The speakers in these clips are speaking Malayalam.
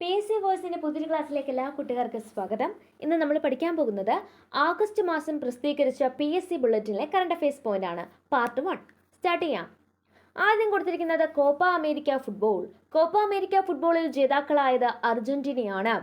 PSC വോയിസിന്റെ പുതിയൊരു ക്ലാസ്സിലേക്ക് എല്ലാ കുട്ടികൾക്കും സ്വാഗതം. ഇന്ന് നമ്മൾ പഠിക്കാൻ പോകുന്നത് ആഗസ്റ്റ് മാസം പ്രസിദ്ധീകരിച്ച PSC ബുള്ളറ്റിനിലെ കറണ്ട് അഫയേഴ്സ് പോയിന്റ് ആണ്. പാർട്ട് 1 സ്റ്റാർട്ട് ചെയ്യാം. ആദ്യം കൊടുത്തിരിക്കുന്നത് Copa America football. Copa America ഫുട്ബോളിൽ ജേതാക്കളായത് അർജന്റീനയാണ്.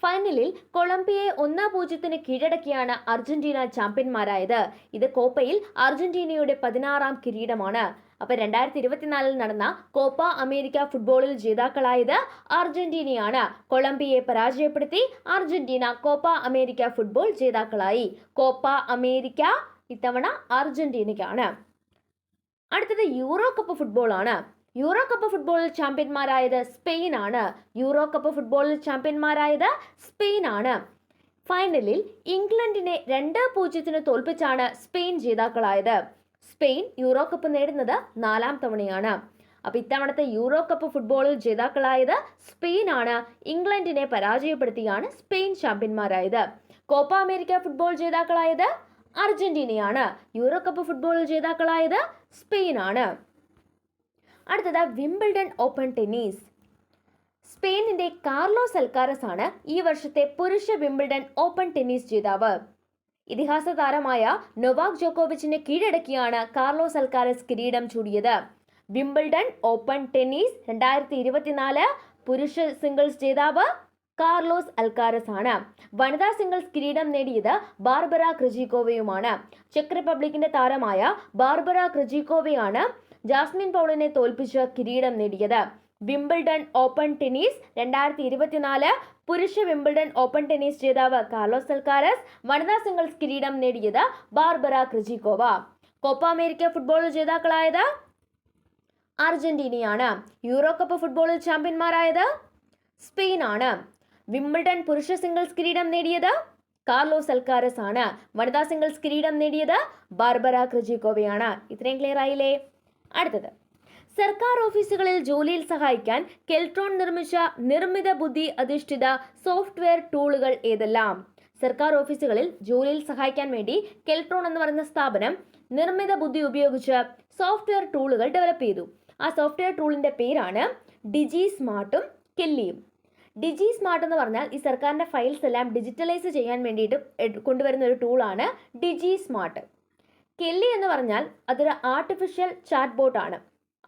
ഫൈനലിൽ കൊളംബിയയെ 1-0 കീഴടക്കിയാണ് അർജന്റീന ചാമ്പ്യന്മാരായത്. ഇത് കോപ്പയിൽ അർജന്റീനയുടെ 16ാം കിരീടമാണ്. അപ്പോൾ 2024 നടന്ന കോപ്പ അമേരിക്ക ഫുട്ബോളിൽ ജേതാക്കളായത് അർജന്റീനയാണ്. കൊളംബിയയെ പരാജയപ്പെടുത്തി അർജന്റീന കോപ്പ അമേരിക്ക ഫുട്ബോൾ ജേതാക്കളായി. കോപ്പ അമേരിക്ക ഇത്തവണ അർജന്റീനയ്ക്കാണ്. അടുത്തത് യൂറോ കപ്പ് ഫുട്ബോൾ ആണ്. യൂറോ കപ്പ് ഫുട്ബോളിൽ ചാമ്പ്യന്മാരായത് സ്പെയിൻ ആണ്. യൂറോ കപ്പ് ഫുട്ബോളിൽ ചാമ്പ്യന്മാരായത് സ്പെയിൻ ആണ്. ഫൈനലിൽ ഇംഗ്ലണ്ടിനെ 2-0 തോൽപ്പിച്ചാണ് സ്പെയിൻ ജേതാക്കളായത്. സ്പെയിൻ യൂറോ കപ്പ് നേടുന്നത് 4ാം തവണയാണ്. അപ്പോൾ ഇത്തവണത്തെ യൂറോ കപ്പ് ഫുട്ബോളിൽ ജേതാക്കളായത് സ്പെയിൻ ആണ്. ഇംഗ്ലണ്ടിനെ പരാജയപ്പെടുത്തിയാണ് സ്പെയിൻ ചാമ്പ്യന്മാരായത്. കോപ്പ അമേരിക്ക ഫുട്ബോൾ ജേതാക്കളായത് അർജന്റീനയാണ്. യൂറോ കപ്പ് ഫുട്ബോളിൽ ജേതാക്കളായത് സ്പെയിൻ ആണ്. അടുത്തത് വിംബിൾഡൺ ഓപ്പൺ ടെന്നീസ്. സ്പെയിനിന്റെ കാർലോസ് അൽക്കാരസ് ആണ് ഈ വർഷത്തെ പുരുഷ വിംബിൾഡൺ ഓപ്പൺ ടെന്നീസ് ജേതാവ്. ഇതിഹാസ താരമായ നൊവാക് ജോക്കോവിച്ചിനെ കീഴടക്കിയാണ് കാർലോസ് അൽക്കാരസ് കിരീടം ചൂടിയത്. വിംബിൾഡൺ ഓപ്പൺ ടെന്നീസ് 2024 പുരുഷ സിംഗിൾസ് ജേതാവ് കാർലോസ് അൽക്കാരസ് ആണ്. വനിതാ സിംഗിൾസ് കിരീടം നേടിയത് ബാർബറ ക്രിജിക്കോവയുമാണ്. ചെക്ക് റിപ്പബ്ലിക്കിന്റെ താരമായ ബാർബറ ക്രിജിക്കോവയാണ് ജാസ്മിൻ പൗളിനെ തോൽപ്പിച്ച് കിരീടം നേടിയത്. വിംബിൾഡൺ ഓപ്പൺ ടെന്നീസ് 2024 പുരുഷ വിംബിൾഡൺ ഓപ്പൺ ടെന്നീസ് ജേതാവ് കാർലോസ് അൽക്കാരസ്. വനിതാ സിംഗിൾസ് കിരീടം നേടിയത് ബാർബറ ക്രിജിക്കോവ. കോപ്പ അമേരിക്ക ഫുട്ബോളിൽ ജേതാക്കളായത് അർജന്റീനയാണ്. യൂറോ കപ്പ് ഫുട്ബോളിൽ ചാമ്പ്യന്മാരായത് സ്പെയിൻ ആണ്. വിംബിൾഡൺ പുരുഷ സിംഗിൾസ് കിരീടം നേടിയത് കാർലോസ് അൽക്കാരസ് ആണ്. വനിതാ സിംഗിൾസ് കിരീടം നേടിയത് ബാർബറ ക്രിജിക്കോവയാണ്. ഇത്രയും ക്ലിയർ ആയില്ലേ? അടുത്തത് സർക്കാർ ഓഫീസുകളിൽ ജോലിയിൽ സഹായിക്കാൻ കെൽട്രോൺ നിർമ്മിച്ച നിർമ്മിത ബുദ്ധി അധിഷ്ഠിത സോഫ്റ്റ്വെയർ ടൂളുകൾ ഏതെല്ലാം? സർക്കാർ ഓഫീസുകളിൽ ജോലിയിൽ സഹായിക്കാൻ വേണ്ടി കെൽട്രോൺ എന്ന് പറയുന്ന സ്ഥാപനം നിർമ്മിത ബുദ്ധി ഉപയോഗിച്ച് സോഫ്റ്റ്വെയർ ടൂളുകൾ ഡെവലപ്പ് ചെയ്തു. ആ സോഫ്റ്റ്വെയർ ടൂളിന്റെ പേരാണ് ഡിജി സ്മാർട്ടും കെല്ലിയും. ഡിജി സ്മാർട്ട് എന്ന് പറഞ്ഞാൽ ഈ സർക്കാരിന്റെ ഫയൽസ് എല്ലാം ഡിജിറ്റലൈസ് ചെയ്യാൻ വേണ്ടിയിട്ട് കൊണ്ടുവരുന്ന ഒരു ടൂളാണ് ഡിജി സ്മാർട്ട്. കെല്ലി എന്ന് പറഞ്ഞാൽ അതൊരു ആർട്ടിഫിഷ്യൽ ചാറ്റ് ബോട്ടാണ്.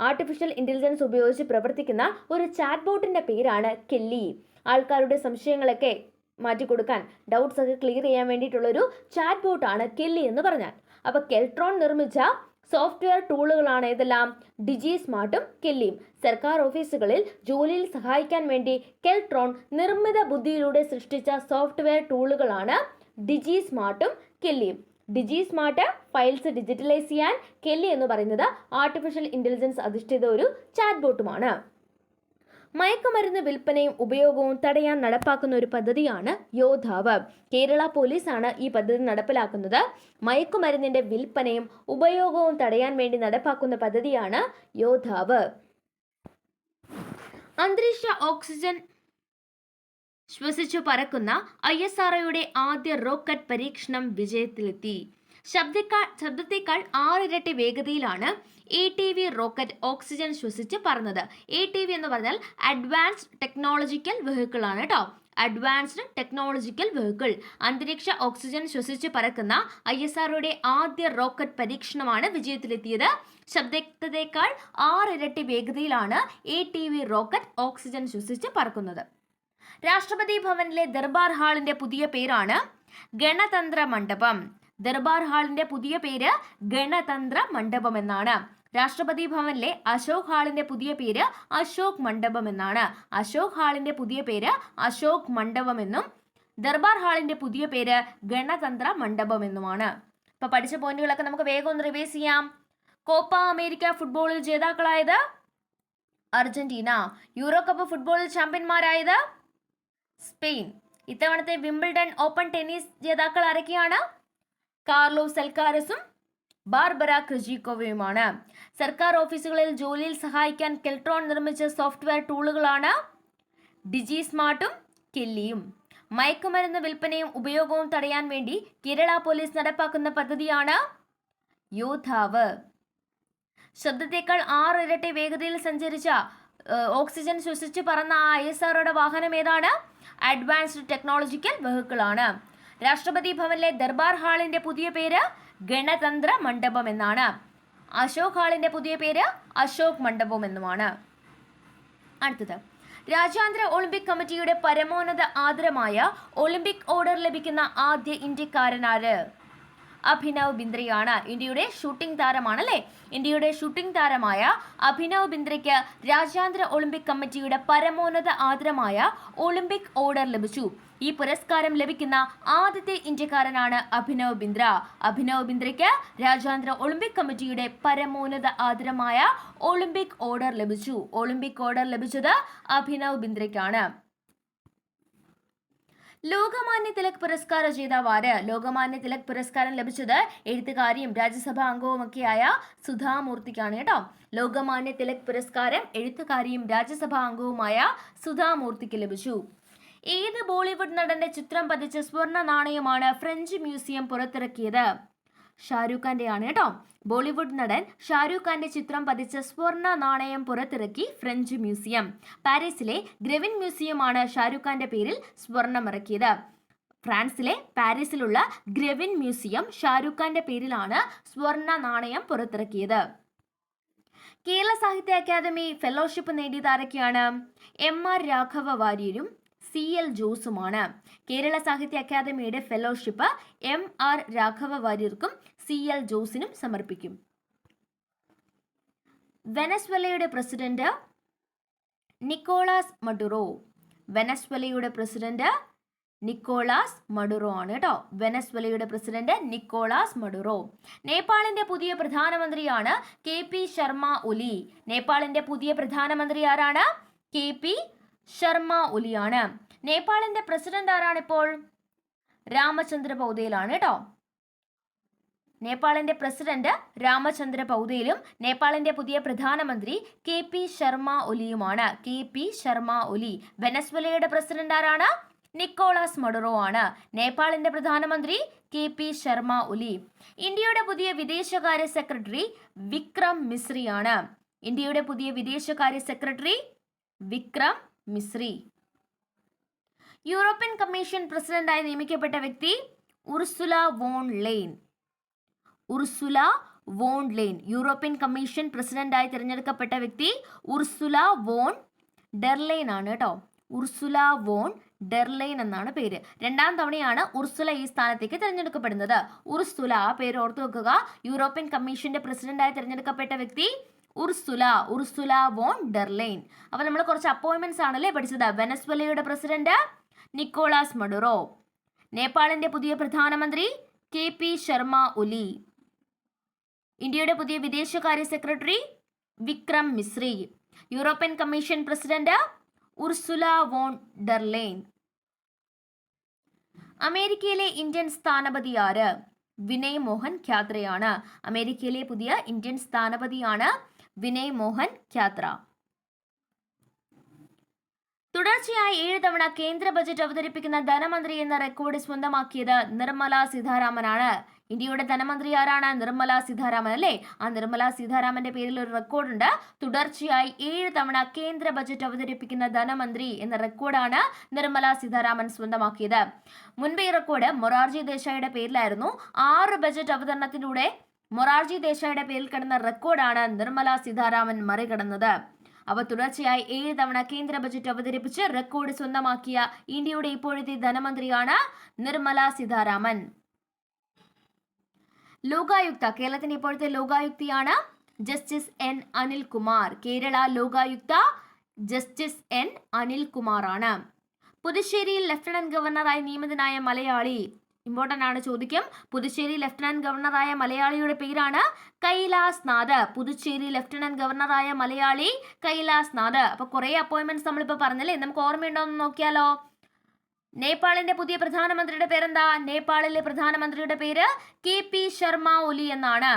ആർട്ടിഫിഷ്യൽ ഇന്റലിജൻസ് ഉപയോഗിച്ച് പ്രവർത്തിക്കുന്ന ഒരു ചാറ്റ് ബോട്ടിന്റെ പേരാണ് കെല്ലി. ആൾക്കാരുടെ സംശയങ്ങളൊക്കെ മാറ്റിക്കൊടുക്കാൻ, ഡൗട്ട്സ് ഒക്കെ ക്ലിയർ ചെയ്യാൻ വേണ്ടിയിട്ടുള്ളൊരു ചാറ്റ് ബോട്ടാണ് കെല്ലി എന്ന് പറഞ്ഞാൽ. അപ്പോൾ കെൽട്രോൺ നിർമ്മിച്ച സോഫ്റ്റ്വെയർ ടൂളുകളാണ് ഇതെല്ലാം ഡിജി സ്മാർട്ടും കെല്ലിയും. സർക്കാർ ഓഫീസുകളിൽ ജോലിയിൽ സഹായിക്കാൻ വേണ്ടി കെൽട്രോൺ നിർമ്മിത ബുദ്ധിയിലൂടെ സൃഷ്ടിച്ച സോഫ്റ്റ്വെയർ ടൂളുകളാണ് ഡിജി സ്മാർട്ടും കെല്ലിയും. ഡിജി സ്മാർട്ട് ഫയൽസ് ഡിജിറ്റലൈസ് ചെയ്യാൻ, കെല്ലി എന്ന് പറയുന്നത് ആർട്ടിഫിഷ്യൽ ഇന്റലിജൻസ് അധിഷ്ഠിത ഒരു ചാറ്റ് ബോട്ടുമാണ്. മയക്കുമരുന്ന് വിൽപ്പനയും ഉപയോഗവും തടയാൻ നടപ്പാക്കുന്ന ഒരു പദ്ധതിയാണ് യോദ്ധാവ്. കേരള പോലീസാണ് ഈ പദ്ധതി നടപ്പിലാക്കുന്നത്. മയക്കുമരുന്നിന്റെ വിൽപ്പനയും ഉപയോഗവും തടയാൻ വേണ്ടി നടപ്പാക്കുന്ന പദ്ധതിയാണ് യോദ്ധാവ്. അന്തരീക്ഷ ഓക്സിജൻ ശ്വസിച്ചു പറക്കുന്ന ISROയുടെ ആദ്യ റോക്കറ്റ് പരീക്ഷണം വിജയത്തിലെത്തി. ശബ്ദത്തേക്കാൾ 6 ഇരട്ടി വേഗതയിലാണ് ATV റോക്കറ്റ് ഓക്സിജൻ ശ്വസിച്ച് പറന്നത്. ATV എന്ന് പറഞ്ഞാൽ അഡ്വാൻസ്ഡ് ടെക്നോളജിക്കൽ വെഹിക്കിൾ ആണ് കേട്ടോ. Advanced technological vehicle. അന്തരീക്ഷ ഓക്സിജൻ ശ്വസിച്ച് പറക്കുന്ന ISROയുടെ ആദ്യ റോക്കറ്റ് പരീക്ഷണമാണ് വിജയത്തിലെത്തിയത്. ശബ്ദത്തേക്കാൾ 6 ഇരട്ടി വേഗതയിലാണ് ATV റോക്കറ്റ് ഓക്സിജൻ ശ്വസിച്ച് പറക്കുന്നത്. രാഷ്ട്രപതി ഭവനിലെ ദർബാർ ഹാളിന്റെ പുതിയ പേരാണ് ഗണതന്ത്ര മണ്ഡപം. ദർബാർ ഹാളിന്റെ പുതിയ പേര് ഗണതന്ത്ര മണ്ഡപം എന്നാണ്. രാഷ്ട്രപതി ഭവനിലെ അശോക് ഹാളിന്റെ പുതിയ പേര് അശോക് മണ്ഡപം എന്നാണ്. അശോക് ഹാളിന്റെ പുതിയ പേര് അശോക് മണ്ഡപം എന്നും ദർബാർ ഹാളിന്റെ പുതിയ പേര് ഗണതന്ത്ര മണ്ഡപം എന്നുമാണ്. ഇപ്പൊ പഠിച്ച പോയിന്റുകളൊക്കെ നമുക്ക് വേഗം ഒന്ന് റിവൈസ് ചെയ്യാം. കോപ്പ അമേരിക്ക ഫുട്ബോളിൽ ജേതാക്കളായത് അർജന്റീന. യൂറോ കപ്പ് ഫുട്ബോളിൽ ചാമ്പ്യന്മാരായത് സ്പെയിൻ. ഇത്തവണത്തെ വിംബിൾഡൺ ഓപ്പൺ ടെന്നീസ് ജേതാക്കൾ ആരൊക്കെയാണ്? കാർലോസ് അൽക്കാരസും ബാർബറ ക്രിജിക്കോവയുമാണ്. സർക്കാർ ഓഫീസുകളിൽ ജോലിയിൽ സഹായിക്കാൻ കെൽട്രോൺ നിർമ്മിച്ച സോഫ്റ്റ്വെയർ ടൂളുകളാണ് ഡിജി സ്മാർട്ടും കെല്ലിയും. മയക്കുമരുന്ന് വിൽപ്പനയും ഉപയോഗവും തടയാൻ വേണ്ടി കേരള പോലീസ് നടപ്പാക്കുന്ന പദ്ധതിയാണ് യോദ്ധാവ്. ശബ്ദത്തേക്കാൾ 6 ഇരട്ടി വേഗതയിൽ സഞ്ചരിച്ച ഓക്സിജൻ ശ്വസിച്ച് പറന്ന ആ ISROയുടെ വാഹനം ഏതാണ്? അഡ്വാൻസ്ഡ് ടെക്നോളജിക്കൽ വെഹിക്കിൾ ആണ്. രാഷ്ട്രപതി ഭവനിലെ ദർബാർ ഹാളിന്റെ പുതിയ പേര് ഗണതന്ത്ര മണ്ഡപം എന്നാണ്. അശോക് ഹാളിന്റെ പുതിയ പേര് അശോക് മണ്ഡപം എന്നുമാണ്. അടുത്തത്, രാജ്യാന്തര ഒളിമ്പിക് കമ്മിറ്റിയുടെ പരമോന്നത ആദരമായ ഒളിമ്പിക് ഓർഡർ ലഭിക്കുന്ന ആദ്യ ഇന്ത്യക്കാരനാര്? അഭിനവ് ബിന്ദ്രയാണ്. ഇന്ത്യയുടെ ഷൂട്ടിംഗ് താരമാണ് അല്ലേ? ഇന്ത്യയുടെ ഷൂട്ടിംഗ് താരമായ അഭിനവ് ബിന്ദ്രയ്ക്ക് രാജ്യാന്തര ഒളിമ്പിക് കമ്മിറ്റിയുടെ പരമോന്നത ആദരമായ ഒളിമ്പിക് ഓർഡർ ലഭിച്ചു. ഈ പുരസ്കാരം ലഭിക്കുന്ന ആദ്യത്തെ ഇന്ത്യക്കാരനാണ് അഭിനവ് ബിന്ദ്ര. അഭിനവ് ബിന്ദ്രയ്ക്ക് രാജ്യാന്തര ഒളിമ്പിക് കമ്മിറ്റിയുടെ പരമോന്നത ആദരമായ ഒളിമ്പിക് ഓർഡർ ലഭിച്ചു. ഒളിമ്പിക് ഓർഡർ ലഭിച്ചത് അഭിനവ് ബിന്ദ്രയ്ക്കാണ്. ലോകമാന്യ തിലക് പുരസ്കാര ജേതാവ് ആര്? ലോകമാന്യ തിലക് പുരസ്കാരം ലഭിച്ചത് എഴുത്തുകാരിയും രാജ്യസഭാ അംഗവുമൊക്കെയായ സുധാമൂർത്തിക്കാണ് കേട്ടോ. ലോകമാന്യ തിലക് പുരസ്കാരം എഴുത്തുകാരിയും രാജ്യസഭാ അംഗവുമായ സുധാമൂർത്തിക്ക് ലഭിച്ചു. ഏത് ബോളിവുഡ് നടന്റെ ചിത്രം പതിച്ച സ്വർണ്ണ നാണയമാണ് ഫ്രഞ്ച് മ്യൂസിയം പുറത്തിറക്കിയത്? ഷാരൂഖ് ഖാന്റെ ആണ് കേട്ടോ. ബോളിവുഡ് നടൻ ഷാരൂഖ് ഖാന്റെ ചിത്രം പതിച്ച സ്വർണ്ണ നാണയം പുറത്തിറക്കി ഫ്രഞ്ച് മ്യൂസിയം. പാരീസിലെ ഗ്രവിൻ മ്യൂസിയമാണ് ഷാരൂഖ് ഖാന്റെ പേരിൽ സ്വർണം ഇറക്കിയത്. ഫ്രാൻസിലെ പാരീസിലുള്ള ഗ്രവിൻ മ്യൂസിയം ഷാരൂഖ് ഖാന്റെ പേരിലാണ് സ്വർണ്ണ നാണയം പുറത്തിറക്കിയത്. കേരള സാഹിത്യ അക്കാദമി ഫെലോഷിപ്പ് നേടിയത് ആരൊക്കെയാണ്? MR രാഘവ വാര്യരും CL ജോസുമാണ്. കേരള സാഹിത്യ അക്കാദമിയുടെ ഫെലോഷിപ്പ് MR രാഘവ വാര്യർക്കും CL ജോസിനും സമർപ്പിക്കും. വെനസ്വേലയുടെ പ്രസിഡന്റ് നിക്കോളാസ് മഡുറോ. വെനസ്വേലയുടെ പ്രസിഡന്റ് നിക്കോളാസ് മഡുറോ ആണ് കേട്ടോ. വെനസ്വേലയുടെ പ്രസിഡന്റ് നിക്കോളാസ് മഡുറോ. നേപ്പാളിന്റെ പുതിയ പ്രധാനമന്ത്രിയാണ് KP ശർമ്മ ഒലി. നേപ്പാളിന്റെ പുതിയ പ്രധാനമന്ത്രി ആരാണ്? KP ശർമ്മ ഒലിയാണ്. നേപ്പാളിന്റെ പ്രസിഡന്റ് ആരാണിപ്പോൾ? രാമചന്ദ്ര പൗതേലാണ് കേട്ടോ. നേപ്പാളിന്റെ പ്രസിഡന്റ് രാമചന്ദ്ര പൗതേലും നേപ്പാളിന്റെ പുതിയ പ്രധാനമന്ത്രി KP ശർമ്മ ഒലിയുമാണ്. KP ശർമ്മ ഒലി. വെനസ്വേലയുടെ പ്രസിഡന്റ് ആരാണ്? നിക്കോളാസ് മഡുറോ ആണ്. നേപ്പാളിന്റെ പ്രധാനമന്ത്രി KP ശർമ്മ ഒലി. ഇന്ത്യയുടെ പുതിയ വിദേശകാര്യ സെക്രട്ടറി വിക്രം മിശ്രിയാണ്. ഇന്ത്യയുടെ പുതിയ വിദേശകാര്യ secretary Vikram Misri. European commission പ്രസിഡന്റായി നിയമിക്കപ്പെട്ട വ്യക്തി Ursula von Leyen. Ursula von Leyen. European commission പ്രസിഡന്റായി തിരഞ്ഞെടുക്കപ്പെട്ട വ്യക്തി ഉർസുല വോൺ ഡെർലെയ്ൻ ആണ് കേട്ടോ. ഉർസുല വോൺ ഡെർലെയ്ൻ എന്നാണ് പേര്. രണ്ടാം തവണയാണ് ഉർസുല ഈ സ്ഥാനത്തേക്ക് തിരഞ്ഞെടുക്കപ്പെടുന്നത്. ഉർസുല, ആ പേര് ഓർത്തു വെക്കുക. യൂറോപ്യൻ കമ്മീഷന്റെ പ്രസിഡന്റായി തിരഞ്ഞെടുക്കപ്പെട്ട വ്യക്തി ഉർസുല വോൺ ഡെർലെയ്ൻ. അപ്പോൾ നമ്മൾ കുറച്ച് അപ്പോയിന്റ്മെന്റ്സ് ആണല്ലേ പഠിച്ചത്. വെനസ്വേലയുടെ പ്രസിഡന്റ് നിക്കോളാസ് മഡുറോ. നേപ്പാളിന്റെ പുതിയ പ്രധാനമന്ത്രി KP ശർമ്മ ഒലി. ഇന്ത്യയുടെ പുതിയ വിദേശകാര്യ secretary Vikram Misri. European commission president Ursula von der Leyen. അമേരിക്കയിലെ ഇന്ത്യൻ സ്ഥാനപതി ആര്? വിനയ് മോഹൻ ഖ്യാത്രയാണ്. അമേരിക്കയിലെ പുതിയ ഇന്ത്യൻ സ്ഥാനപതിയാണ് വിനയ് മോഹൻ ഖ്യാത്ര. തുടർച്ചയായി 7 തവണ കേന്ദ്ര ബജറ്റ് അവതരിപ്പിക്കുന്ന ധനമന്ത്രി എന്ന റെക്കോർഡ് സ്വന്തമാക്കിയത് നിർമ്മല സീതാരാമനാണ്. ഇന്ത്യയുടെ ധനമന്ത്രി ആരാണ്? നിർമ്മല സീതാരാമൻ അല്ലേ? ആ നിർമ്മല സീതാരാമന്റെ പേരിൽ ഒരു റെക്കോർഡുണ്ട്. തുടർച്ചയായി 7 തവണ കേന്ദ്ര ബജറ്റ് അവതരിപ്പിക്കുന്ന ധനമന്ത്രി എന്ന റെക്കോർഡാണ് നിർമ്മല സീതാരാമൻ സ്വന്തമാക്കിയത്. മുൻപ് ഈ റെക്കോർഡ് മൊറാർജി ദേശായിയുടെ പേരിലായിരുന്നു. 6 ബജറ്റ് അവതരണത്തിലൂടെ മൊറാർജി ദേശായിയുടെ പേരിൽ കിടന്ന റെക്കോർഡാണ് നിർമ്മല സീതാരാമൻ മറികടന്നത്. അവ തുടർച്ചയായി 7 തവണ കേന്ദ്ര ബജറ്റ് അവതരിപ്പിച്ച് റെക്കോർഡ് സ്വന്തമാക്കിയ ഇന്ത്യയുടെ ഇപ്പോഴത്തെ ധനമന്ത്രിയാണ് നിർമ്മല സീതാരാമൻ. ലോകായുക്ത. കേരളത്തിന്റെ ഇപ്പോഴത്തെ ലോകായുക്തയാണ് justice N Anilkumar. Kerala Lokayukta justice N Anilkumar ആണ്. പുതുച്ചേരിയിൽ ലഫ്റ്റനന്റ് ഗവർണറായി നിയമിതനായ മലയാളി. ഇമ്പോർട്ടൻ്റ് ആണ്, ചോദിക്കും. പുതുച്ചേരി ലഫ്റ്റനന്റ് ഗവർണറായ മലയാളിയുടെ പേരാണ് കൈലാസ് നാഥ്. പുതുച്ചേരി ലഫ്റ്റനന്റ് ഗവർണറായ മലയാളി കൈലാസ് നാഥ്. അപ്പോൾ കുറേ അപ്പോയിന്റ്മെന്റ്സ് നമ്മളിപ്പോൾ പറഞ്ഞല്ലേ, നമുക്ക് ഓർമ്മയുണ്ടോ എന്ന് നോക്കിയാലോ. നേപ്പാളിന്റെ പുതിയ പ്രധാനമന്ത്രിയുടെ പേരെന്താ? നേപ്പാളിലെ പ്രധാനമന്ത്രിയുടെ പേര് KP ശർമ്മ ഒലി എന്നാണ്.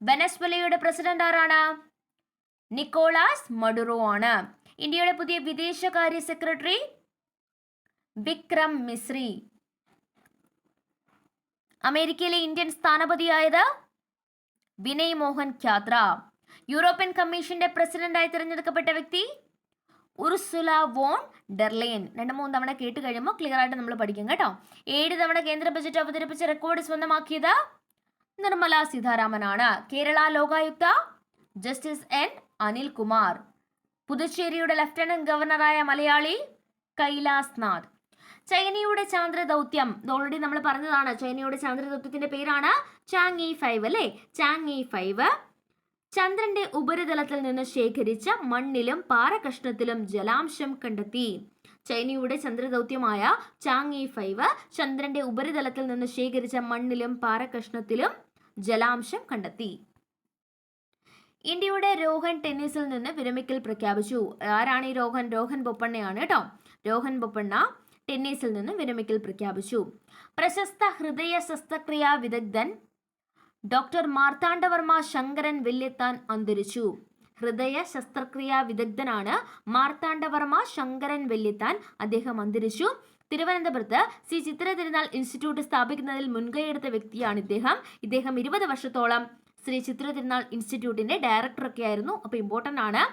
വെനസ്വേലയുടെ പ്രസിഡന്റ് ആരാണ്? നിക്കോളാസ് മഡുറോ ആണ്. ഇന്ത്യയുടെ പുതിയ വിദേശകാര്യ സെക്രട്ടറി വിക്രം മിശ്രി. അമേരിക്കയിലെ ഇന്ത്യൻ സ്ഥാനപതിയായത് വിനയ് മോഹൻ ഖ്യാത്ര. യൂറോപ്യൻ കമ്മീഷന്റെ പ്രസിഡന്റായി തിരഞ്ഞെടുക്കപ്പെട്ട വ്യക്തി ഉർസുല വോൺ ഡെർലെയിൻ. 2-3 തവണ കേട്ട് കഴിയുമ്പോൾ ക്ലിയർ ആയിട്ട് നമ്മൾ പഠിക്കും കേട്ടോ. 7 തവണ കേന്ദ്ര ബജറ്റ് അവതരിപ്പിച്ച റെക്കോർഡ് സ്വന്തമാക്കിയത് നിർമ്മല സീതാരാമനാണ്. Kerala Lokayukta justice N Anilkumar. പുതുച്ചേരിയുടെ ലഫ്റ്റനന്റ് ഗവർണറായ മലയാളി കൈലാസ് നാഥ്. ചൈനയുടെ ചാന്ദ്ര ദൗത്യം, ഇത് ഓൾറെഡി നമ്മൾ പറഞ്ഞതാണ്. ചൈനയുടെ ചാന്ദ്ര ദൗത്യത്തിന്റെ പേരാണ് ചാങ്ഇ 5 അല്ലേ. ചാങ്ഇ 5 ചന്ദ്രന്റെ ഉപരിതലത്തിൽ നിന്ന് ശേഖരിച്ച മണ്ണിലും പാറകഷ്ണത്തിലും ജലാംശം കണ്ടെത്തി. ചൈനയുടെ ചന്ദ്രദൗത്യമായ ചാങ്ഇ 5 ചന്ദ്രന്റെ ഉപരിതലത്തിൽ നിന്ന് ശേഖരിച്ച മണ്ണിലും പാറകഷ്ണത്തിലും ജലാംശം കണ്ടെത്തി. ഇന്ത്യയുടെ രോഹൻ ടെന്നീസിൽ നിന്ന് വിരമിക്കൽ പ്രഖ്യാപിച്ചു. ആരാണ് ഈ രോഹൻ ബൊപ്പണ്ണയാണ് കേട്ടോ. രോഹൻ ബൊപ്പണ്ണ ടെന്നീസിൽ നിന്ന് വിരമിക്കൽ പ്രഖ്യാപിച്ചു. പ്രശസ്ത ഹൃദയ ശസ്ത്രക്രിയാ വിദഗ്ധൻ ഡോക്ടർ മാർത്താണ്ഡവർമ്മ ശങ്കരൻ വെല്ലിത്താൻ അന്തരിച്ചു. ഹൃദയ ശസ്ത്രക്രിയാ വിദഗ്ധനാണ് മാർത്താണ്ഡവർമ്മ ശങ്കരൻ വെല്ലിത്താൻ. അദ്ദേഹം അന്തരിച്ചു. തിരുവനന്തപുരത്ത് ശ്രീ ചിത്ര തിരുനാൾ ഇൻസ്റ്റിറ്റ്യൂട്ട് സ്ഥാപിക്കുന്നതിൽ മുൻകൈയെടുത്ത വ്യക്തിയാണ് ഇദ്ദേഹം 20 വർഷത്തോളം ശ്രീ ചിത്ര തിരുനാൾ ഇൻസ്റ്റിറ്റ്യൂട്ടിന്റെ ഡയറക്ടറൊക്കെ ആയിരുന്നു. അപ്പോൾ ഇമ്പോർട്ടൻ്റ് ആണ്.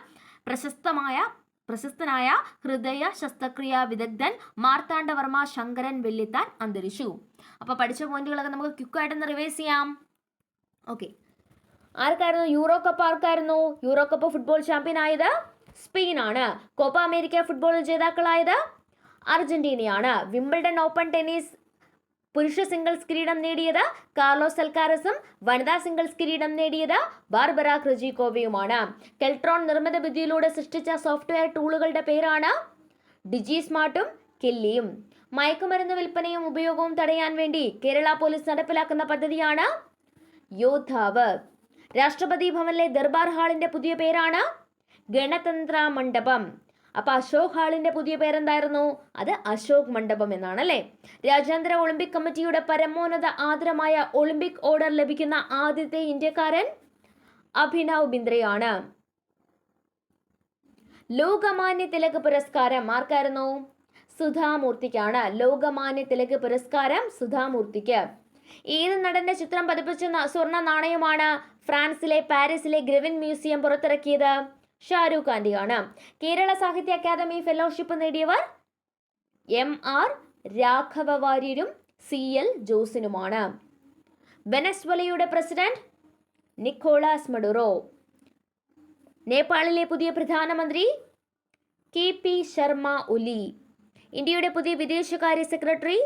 പ്രശസ്തനായ ഹൃദയ ശസ്ത്രക്രിയാ വിദഗ്ധൻ മാർത്താണ്ഡവർമ്മ ശങ്കരൻ വെല്ലിത്താൻ അന്തരിച്ചു. അപ്പോൾ പഠിച്ച പോയിന്റുകളൊക്കെ നമുക്ക് ക്വിക്കായിട്ടൊന്ന് റിവൈസ് ചെയ്യാം. ഓക്കെ, ആർക്കായിരുന്നു Euro cup? Euro cup football champion ആയത് സ്പെയിനാണ്. കോപ്പ അമേരിക്ക ഫുട്ബോൾ ജേതാക്കളായത് അർജന്റീനയാണ്. വിംബിൾഡൺ ഓപ്പൺ ടെന്നീസ് പുരുഷ സിംഗിൾസ് കിരീടം നേടിയത് കാർലോസ് അൽക്കാരസും വനിതാ സിംഗിൾസ് കിരീടം നേടിയത് ബാർബറ ക്രിജിക്കോവയുമാണ്. കെൽട്രോൺ നിർമ്മിത ബുദ്ധിയിലൂടെ സൃഷ്ടിച്ച സോഫ്റ്റ്വെയർ ടൂളുകളുടെ പേരാണ് ഡിജി സ്മാർട്ടും കെല്ലിയും. മയക്കുമരുന്ന് വിൽപ്പനയും ഉപയോഗവും തടയാൻ വേണ്ടി കേരള പോലീസ് നടപ്പിലാക്കുന്ന പദ്ധതിയാണ് യോദ്ധാവ്. രാഷ്ട്രപതി ഭവനിലെ ദർബാർ ഹാളിന്റെ പുതിയ പേരാണ് ഗണതന്ത്ര മണ്ഡപം. അപ്പൊ അശോക് ഹാളിന്റെ പുതിയ പേരെന്തായിരുന്നു? അത് അശോക് മണ്ഡപം എന്നാണ് അല്ലെ. രാജ്യാന്തര ഒളിമ്പിക് കമ്മിറ്റിയുടെ പരമോന്നത ആദരമായ ഒളിമ്പിക് ഓർഡർ ലഭിക്കുന്ന ആദ്യത്തെ ഇന്ത്യക്കാരൻ അഭിനവ് ബിന്ദ്രയാണ്. ലോകമാന്യ തിലക് പുരസ്കാരം ആർക്കായിരുന്നു? സുധാമൂർത്തിക്കാണ്. ലോകമാന്യ തിലക് പുരസ്കാരം സുധാമൂർത്തിക്ക്. ഏത് നടന്റെ ചിത്രം പതിപ്പിച്ച സ്വർണ്ണ നാണയമാണ് ഫ്രാൻസിലെ പാരീസിലെ ഗ്രെവിൻ മ്യൂസിയം പുറത്തിറക്കിയത്? ഷാരൂഖ് ഖാന്റെയാണ്. കേരള സാഹിത്യ അക്കാദമി ഫെലോഷിപ്പ് നേടിയവർ MR രാഘവ വാര്യരും CL ജോസിനുമാണ്. വെനസ്വലയുടെ പ്രസിഡന്റ് നിക്കോളാസ് മഡുറോ. നേപ്പാളിലെ പുതിയ പ്രധാനമന്ത്രി KP ശർമ്മ ഒലി. ഇന്ത്യയുടെ പുതിയ വിദേശകാര്യ secretary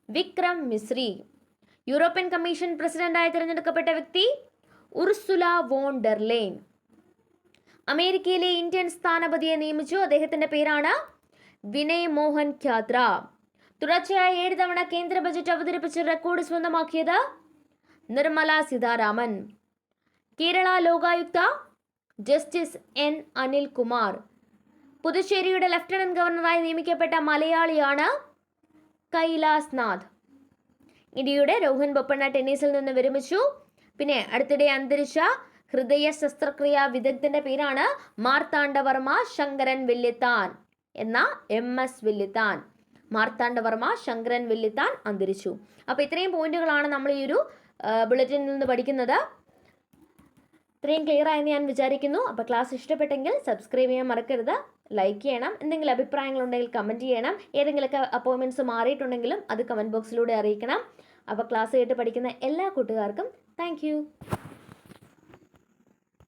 Vikram Misri. European commission പ്രസിഡന്റായി തിരഞ്ഞെടുക്കപ്പെട്ട വ്യക്തി ഉർസുല വോൺ ഡെർലെയിൻ. അമേരിക്കയിലെ ഇന്ത്യൻ സ്ഥാനപതിയെ നിയമിച്ചു. അദ്ദേഹത്തിന്റെ പേരാണ് വിനയ് മോഹൻ ഖ്യാത്ര. തുടർച്ചയായ 7 തവണ കേന്ദ്ര ബജറ്റ് അവതരിപ്പിച്ച് റെക്കോർഡ് സ്വന്തമാക്കിയത് നിർമ്മല സീതാരാമൻ. Kerala Lokayukta justice N Anilkumar. പുതുച്ചേരിയുടെ ലഫ്റ്റനന്റ് ഗവർണറായി നിയമിക്കപ്പെട്ട മലയാളിയാണ് കൈലാസ് നാഥ്. ഇന്ത്യയുടെ രോഹൻ ബൊപ്പണ്ണ ടെന്നീസിൽ നിന്ന് വിരമിച്ചു. പിന്നെ അടുത്തിടെ അന്തരിച്ച ഹൃദയ ശസ്ത്രക്രിയാ വിദഗ്ധന്റെ പേരാണ് മാർത്താണ്ഡവർമ്മ ശങ്കരൻ വെല്ലിത്താൻ എന്ന MS വെല്ലിത്താൻ. മാർത്താണ്ഡവർമ്മ ശങ്കരൻ വെല്ലിത്താൻ അന്തരിച്ചു. അപ്പോൾ ഇത്രയും പോയിന്റുകളാണ് നമ്മൾ ഈ ഒരു ബുള്ളറ്റിനിൽ നിന്ന് പഠിക്കുന്നത്. ഇത്രയും ക്ലിയർ ആയെന്ന് ഞാൻ വിചാരിക്കുന്നു. അപ്പോൾ ക്ലാസ് ഇഷ്ടപ്പെട്ടെങ്കിൽ സബ്സ്ക്രൈബ് ചെയ്യാൻ മറക്കരുത്, ലൈക്ക് ചെയ്യണം. എന്തെങ്കിലും അഭിപ്രായങ്ങളുണ്ടെങ്കിൽ കമൻറ്റ് ചെയ്യണം. ഏതെങ്കിലുമൊക്കെ അപ്പോയിൻമെൻറ്റ്സ് മാറിയിട്ടുണ്ടെങ്കിലും അത് കമൻറ്റ് ബോക്സിലൂടെ അറിയിക്കണം. അപ്പോൾ ക്ലാസ് കേട്ട് പഠിക്കുന്ന എല്ലാ കൂട്ടുകാർക്കും താങ്ക്